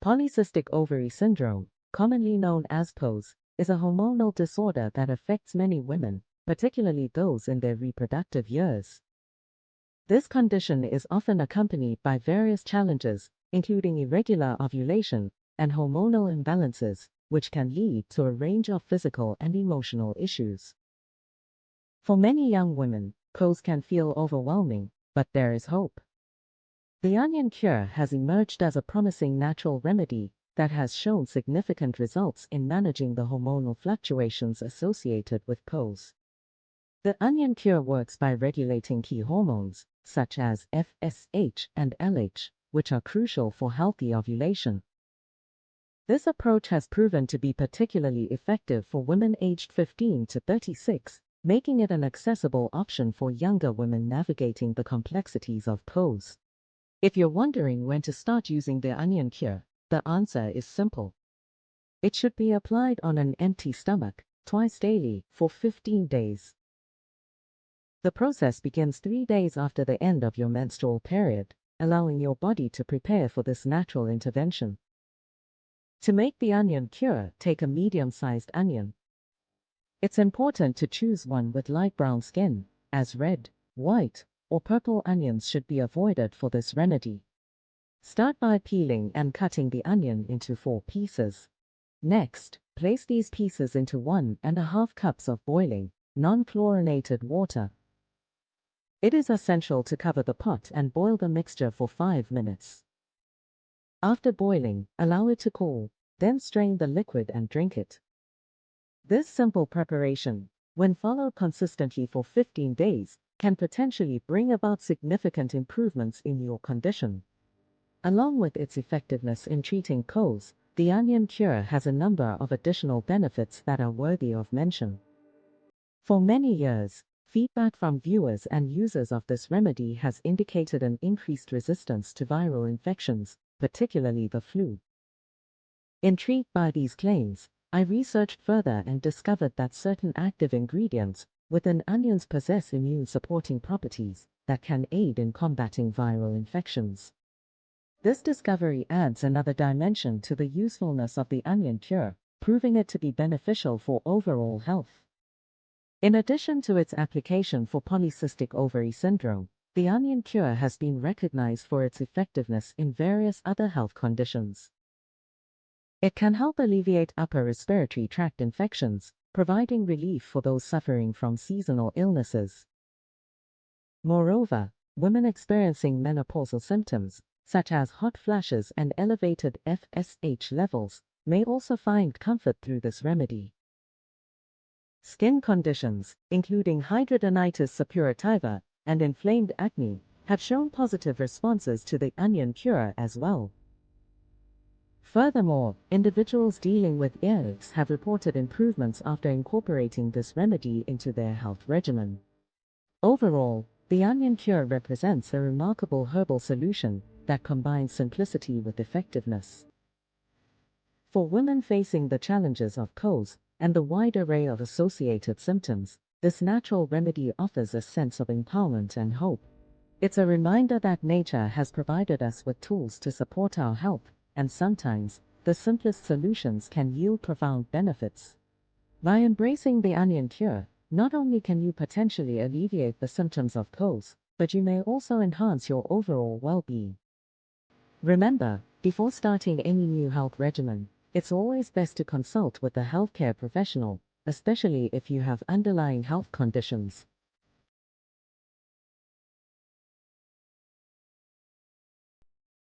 Polycystic ovary syndrome, commonly known as PCOS, is a hormonal disorder that affects many women, particularly those in their reproductive years. This condition is often accompanied by various challenges, including irregular ovulation and hormonal imbalances, which can lead to a range of physical and emotional issues. For many young women, PCOS can feel overwhelming, but there is hope. The onion cure has emerged as a promising natural remedy that has shown significant results in managing the hormonal fluctuations associated with PCOS. The onion cure works by regulating key hormones, such as FSH and LH, which are crucial for healthy ovulation. This approach has proven to be particularly effective for women aged 15 to 36, making it an accessible option for younger women navigating the complexities of PCOS. If you're wondering when to start using the onion cure, the answer is simple. It should be applied on an empty stomach, twice daily, for 15 days. The process begins 3 days after the end of your menstrual period, allowing your body to prepare for this natural intervention. To make the onion cure, take a medium-sized onion. It's important to choose one with light brown skin, as red, white, or purple onions should be avoided for this remedy. Start by peeling and cutting the onion into 4 pieces. Next, place these pieces into 1½ cups of boiling, non-chlorinated water. It is essential to cover the pot and boil the mixture for 5 minutes. After boiling, allow it to cool, then strain the liquid and drink it. This simple preparation, when followed consistently for 15 days, can potentially bring about significant improvements in your condition. Along with its effectiveness in treating PCOS, the onion cure has a number of additional benefits that are worthy of mention. For many years, feedback from viewers and users of this remedy has indicated an increased resistance to viral infections, particularly the flu. Intrigued by these claims, I researched further and discovered that certain active ingredients within onions possess immune-supporting properties that can aid in combating viral infections. This discovery adds another dimension to the usefulness of the onion cure, proving it to be beneficial for overall health. In addition to its application for polycystic ovary syndrome, the onion cure has been recognized for its effectiveness in various other health conditions. It can help alleviate upper respiratory tract infections, providing relief for those suffering from seasonal illnesses. Moreover, women experiencing menopausal symptoms, such as hot flashes and elevated FSH levels, may also find comfort through this remedy. Skin conditions, including Hidradenitis suppurativa and inflamed acne, have shown positive responses to the onion cure as well. Furthermore, individuals dealing with earaches have reported improvements after incorporating this remedy into their health regimen. Overall, the onion cure represents a remarkable herbal solution that combines simplicity with effectiveness. For women facing the challenges of PCOS and the wide array of associated symptoms, this natural remedy offers a sense of empowerment and hope. It's a reminder that nature has provided us with tools to support our health, and sometimes, the simplest solutions can yield profound benefits. By embracing the onion cure, not only can you potentially alleviate the symptoms of PCOS, but you may also enhance your overall well-being. Remember, before starting any new health regimen, it's always best to consult with a healthcare professional, especially if you have underlying health conditions.